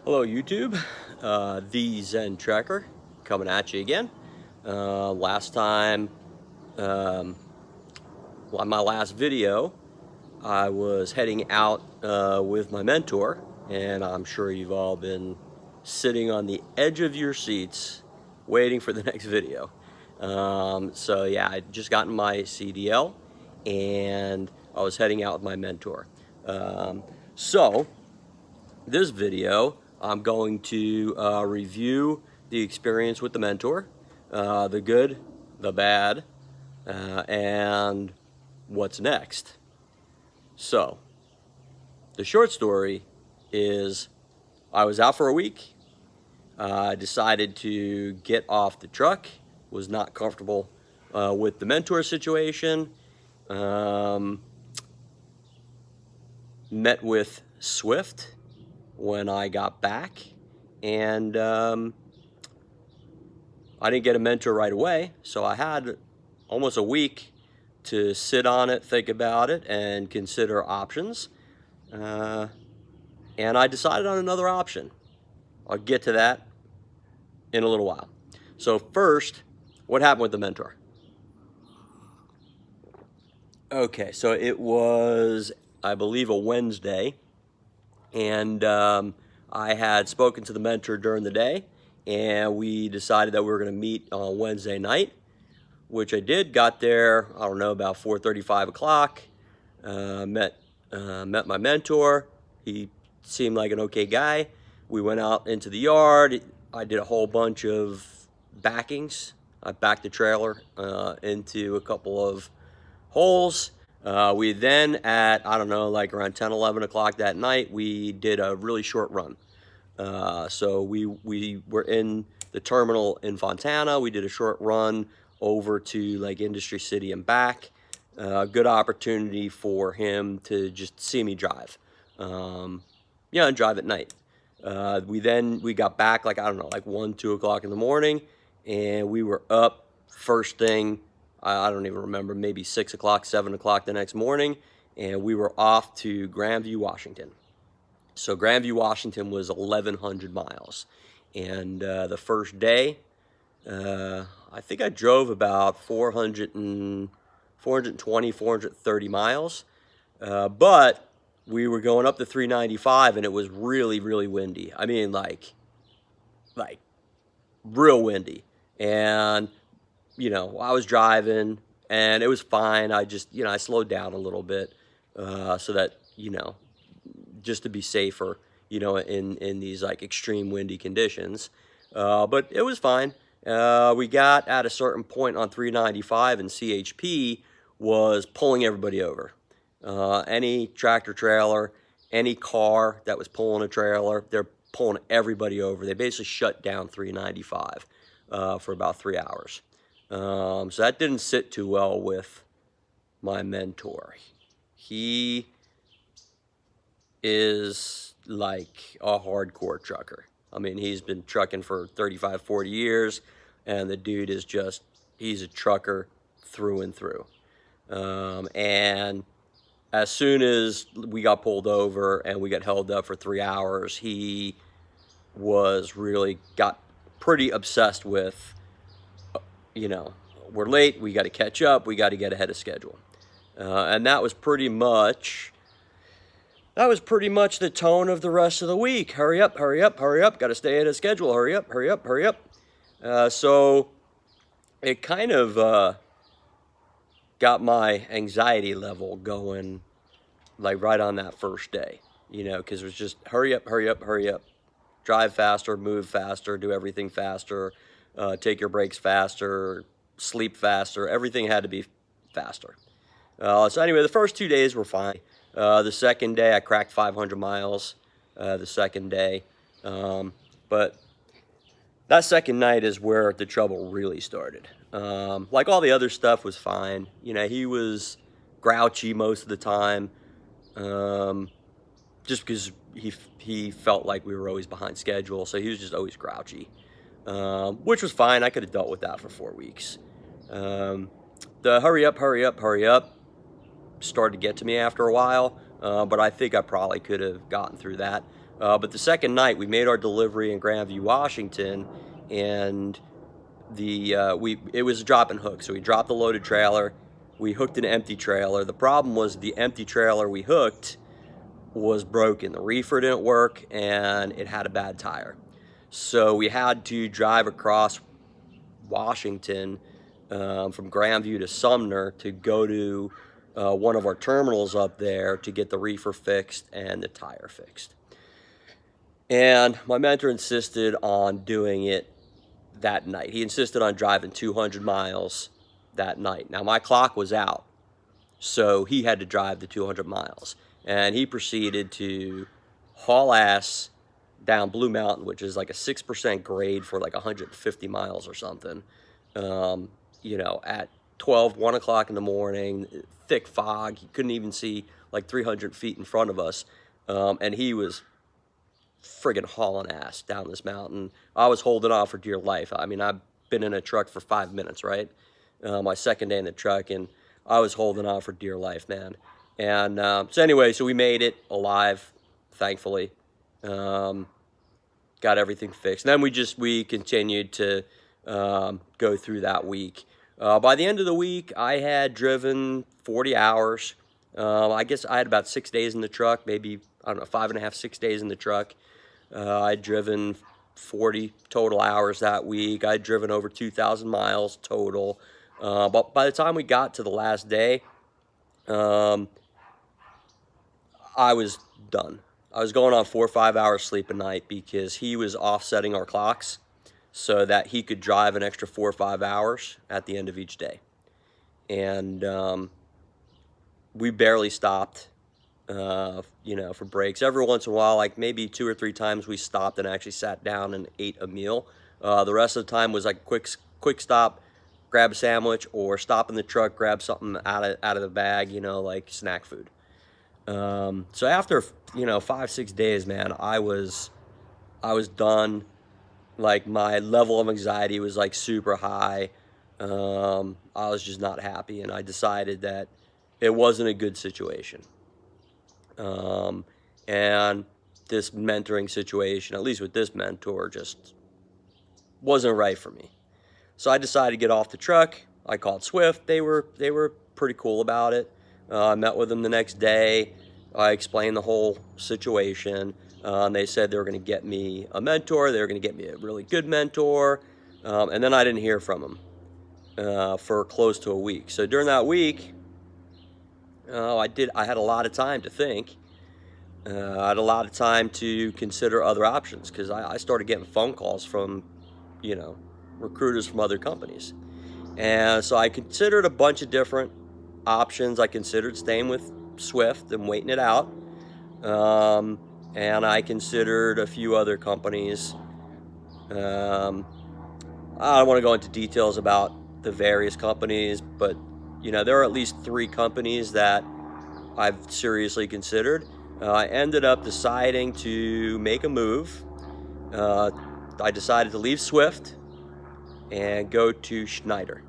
Hello YouTube, the Zen Tracker coming at you again. Last time, on my last video, I was heading out with my mentor, and I'm sure you've all been sitting on the edge of your seats waiting for the next video. So yeah, I just gotten my CDL and I was heading out with my mentor. So this video, I'm going to review the experience with the mentor, the good, the bad, and what's next. So, the short story is I was out for a week. I decided to get off the truck, was not comfortable with the mentor situation. Met with Swift when I got back, and I didn't get a mentor right away, so I had almost a week to sit on it, think about it, and consider options. And I decided on another option. I'll get to that in a little while. So first, what happened with the mentor? Okay, so it was, I believe, a Wednesday, and I had spoken to the mentor during the day, and we decided that we were going to meet on Wednesday night, which I did. Got there, I don't know, about 4:30, 5 o'clock. Met my mentor. He seemed like an okay guy. We went out into the yard. I did a whole bunch of backings. I backed the trailer into a couple of holes. We then, at, I don't know, like around 10, 11 o'clock that night, we did a really short run. So we were in the terminal in Fontana. We did a short run over to like Industry City and back. Good opportunity for him to just see me drive. Yeah, and drive at night. We got back like, I don't know, like 1, 2 o'clock in the morning, and we were up first thing. I don't even remember, maybe 6 o'clock, 7 o'clock the next morning, and we were off to Grandview, Washington. So Grandview, Washington was 1,100 miles. And the first day, I think I drove about 420, 430 miles. But we were going up to 395, and it was really, really windy. I mean, like real windy. And, I was driving, and it was fine. I just, I slowed down a little bit so that, just to be safer, in these like extreme windy conditions. But it was fine. We got at a certain point on 395, and CHP was pulling everybody over. Any tractor trailer, any car that was pulling a trailer, they're pulling everybody over. They basically shut down 395 for about 3 hours. So that didn't sit too well with my mentor. He is like a hardcore trucker. I mean, he's been trucking for 35, 40 years, and the dude is just, he's a trucker through and through. And as soon as we got pulled over and we got held up for 3 hours, he got pretty obsessed with, we're late, we got to catch up, we got to get ahead of schedule. And that was pretty much the tone of the rest of the week. Hurry up, hurry up, hurry up. Got to stay ahead of schedule. Hurry up, hurry up, hurry up. So it kind of got my anxiety level going like right on that first day, because it was just hurry up, hurry up, hurry up. Drive faster, move faster, do everything faster, take your breaks faster, sleep faster. Everything had to be faster. So anyway, the first 2 days were fine. The second day, I cracked 500 miles the second day. But that second night is where the trouble really started. Like all the other stuff was fine. He was grouchy most of the time, just because he felt like we were always behind schedule. So he was just always grouchy, which was fine. I could have dealt with that for 4 weeks. The hurry up, hurry up, hurry up started to get to me after a while, but I think I probably could have gotten through that. But the second night, we made our delivery in Grandview, Washington, and it was a drop and hook. So we dropped the loaded trailer, we hooked an empty trailer. The problem was the empty trailer we hooked was broken. The reefer didn't work, and it had a bad tire. So we had to drive across Washington from Grandview to Sumner to go to one of our terminals up there to get the reefer fixed and the tire fixed. And my mentor insisted on doing it that night. He insisted on driving 200 miles that night. Now, my clock was out, so he had to drive the 200 miles. And he proceeded to haul ass down Blue Mountain, which is like a 6% grade for like 150 miles or something, you know, at 1 o'clock in the morning, thick fog. He couldn't even see like 300 feet in front of us. And he was friggin' hauling ass down this mountain. I was holding on for dear life. I mean, I've been in a truck for 5 minutes, right? My second day in the truck, and I was holding on for dear life, man. And so anyway, so we made it alive, thankfully. Got everything fixed. And then we continued to go through that week. By the end of the week, I had driven 40 hours. I guess I had about 6 days in the truck, maybe, I don't know, 5.5, 6 days in the truck. I'd driven 40 total hours that week. I'd driven over 2,000 miles total. But by the time we got to the last day, I was done. I was going on 4 or 5 hours sleep a night because he was offsetting our clocks so that he could drive an extra 4 or 5 hours at the end of each day. And we barely stopped, you know, for breaks. Every once in a while, like maybe 2 or 3 times, we stopped and actually sat down and ate a meal. The rest of the time was like quick stop, grab a sandwich, or stop in the truck, grab something out of the bag, you know, like snack food. So after, you know, 5, 6 days, man, I was done. Like, my level of anxiety was like super high. I was just not happy, and I decided that it wasn't a good situation. And this mentoring situation, at least with this mentor, just wasn't right for me. So I decided to get off the truck. I called Swift. They were pretty cool about it. I met with them the next day. I explained the whole situation. They said they were going to get me a mentor. They were going to get me a really good mentor. And then I didn't hear from them for close to a week. So during that week, I had a lot of time to think. I had a lot of time to consider other options because I started getting phone calls from, you know, recruiters from other companies. And so I considered a bunch of different options. I considered staying with Swift and waiting it out. And I considered a few other companies. I don't want to go into details about the various companies, but, you know, there are at least 3 companies that I've seriously considered. I ended up deciding to make a move. I decided to leave Swift and go to Schneider.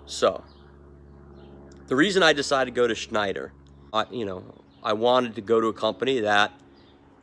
So, the reason I decided to go to Schneider, I wanted to go to a company that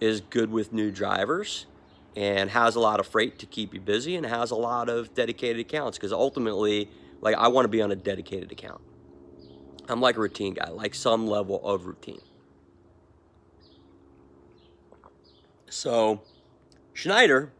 is good with new drivers and has a lot of freight to keep you busy and has a lot of dedicated accounts, because ultimately, like, I want to be on a dedicated account. I'm like a routine guy, like some level of routine. So, Schneider,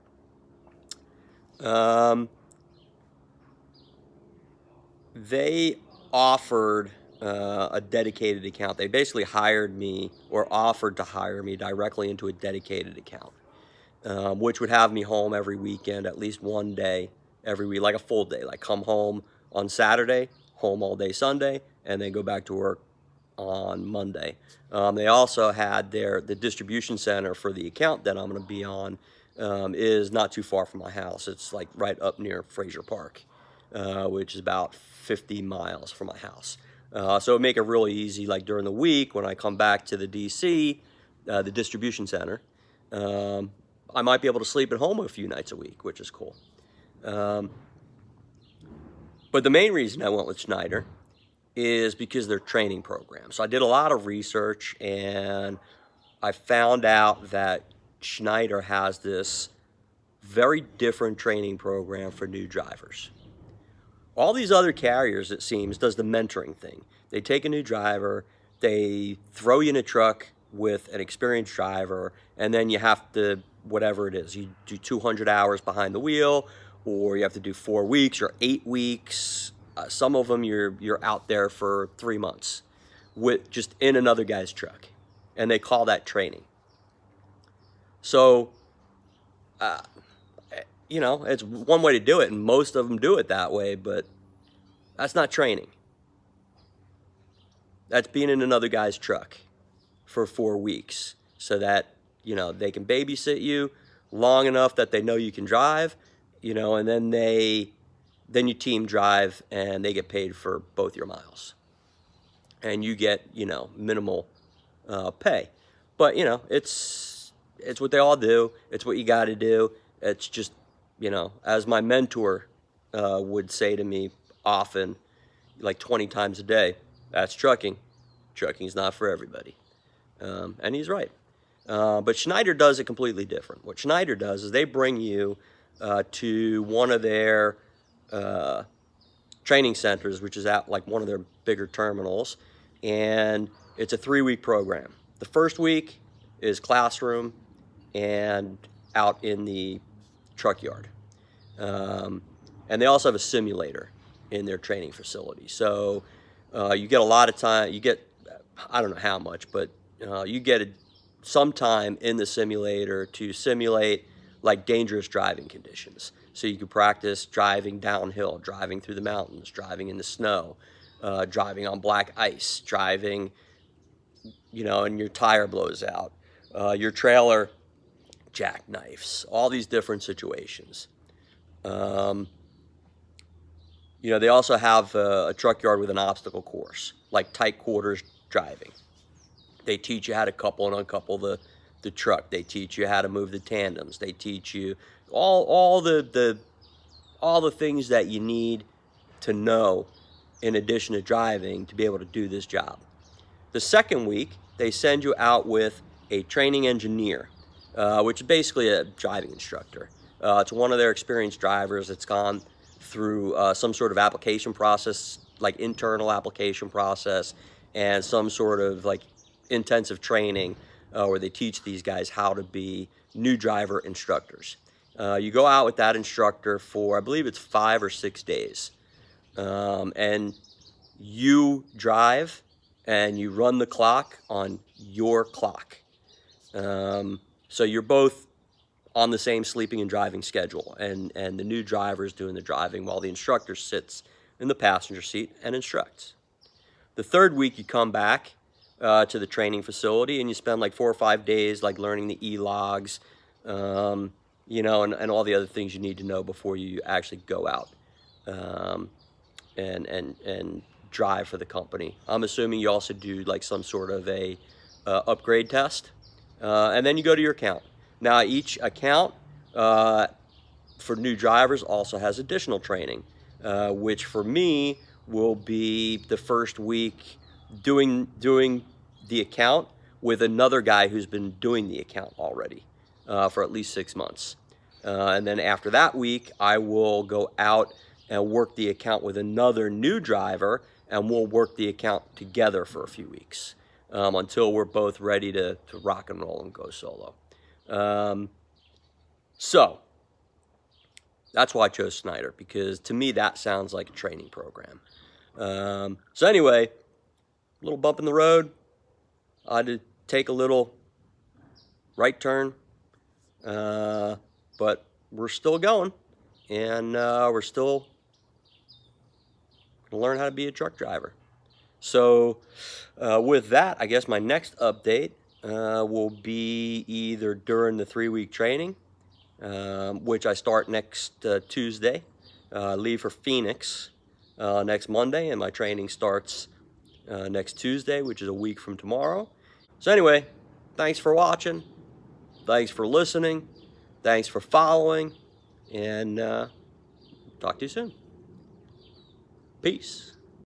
they offered a dedicated account. They basically hired me, or offered to hire me directly into a dedicated account, which would have me home every weekend, at least one day every week, like a full day, like come home on Saturday, home all day Sunday, and then go back to work on Monday. They also had the distribution center for the account that I'm going to be on is not too far from my house. It's like right up near Fraser Park, which is about 50 miles from my house. So it would make it really easy, like during the week when I come back to the DC, the distribution center, I might be able to sleep at home a few nights a week, which is cool. But the main reason I went with Schneider is because of their training program. So I did a lot of research, and I found out that Schneider has this very different training program for new drivers. All these other carriers, it seems, does the mentoring thing. They take a new driver, they throw you in a truck with an experienced driver, and then you have to, whatever it is, you do 200 hours behind the wheel, or you have to do 4 weeks or 8 weeks. Some of them you're out there for 3 months with just in another guy's truck, and they call that training. So, it's one way to do it, and most of them do it that way, but that's not training. That's being in another guy's truck for 4 weeks so that, they can babysit you long enough that they know you can drive, and then you team drive and they get paid for both your miles. And you get, minimal pay. But, it's what they all do. It's what you got to do. It's just, as my mentor would say to me often, like 20 times a day, that's trucking. Trucking's not for everybody. And he's right. But Schneider does it completely different. What Schneider does is they bring you to one of their training centers, which is at like one of their bigger terminals, and it's a 3-week program. The first week is classroom and out in the truck yard. And they also have a simulator in their training facility. So you get a lot of time, I don't know how much, but you get some time in the simulator to simulate like dangerous driving conditions. So you can practice driving downhill, driving through the mountains, driving in the snow, driving on black ice, driving, and your tire blows out, your trailer jackknifes, all these different situations. They also have a truck yard with an obstacle course, like tight quarters driving. They teach you how to couple and uncouple the truck. They teach you how to move the tandems. They teach you all the things that you need to know in addition to driving to be able to do this job. The second week, they send you out with a training engineer, which is basically a driving instructor. It's one of their experienced drivers that's gone through some sort of application process, like internal application process, and some sort of like intensive training where they teach these guys how to be new driver instructors. You go out with that instructor for, I believe it's 5 or 6 days. And you drive and you run the clock on your clock. So you're both on the same sleeping and driving schedule, and the new driver is doing the driving while the instructor sits in the passenger seat and instructs. The third week you come back to the training facility and you spend like 4 or 5 days like learning the e-logs, and all the other things you need to know before you actually go out and drive for the company. I'm assuming you also do like some sort of a upgrade test, and then you go to your account. Now each account for new drivers also has additional training, which for me will be the first week doing the account with another guy who's been doing the account already for at least 6 months. And then after that week, I will go out and work the account with another new driver, and we'll work the account together for a few weeks until we're both ready to rock and roll and go solo. So that's why I chose Schneider, because to me that sounds like a training program. So anyway, a little bump in the road. I had to take a little right turn, but we're still going, and we're still gonna learn how to be a truck driver. So with that, I guess my next update will be either during the 3-week training, which I start next Tuesday, leave for Phoenix next Monday, and my training starts next Tuesday, which is a week from tomorrow. So anyway, thanks for watching, thanks for listening, thanks for following, and talk to you soon. Peace.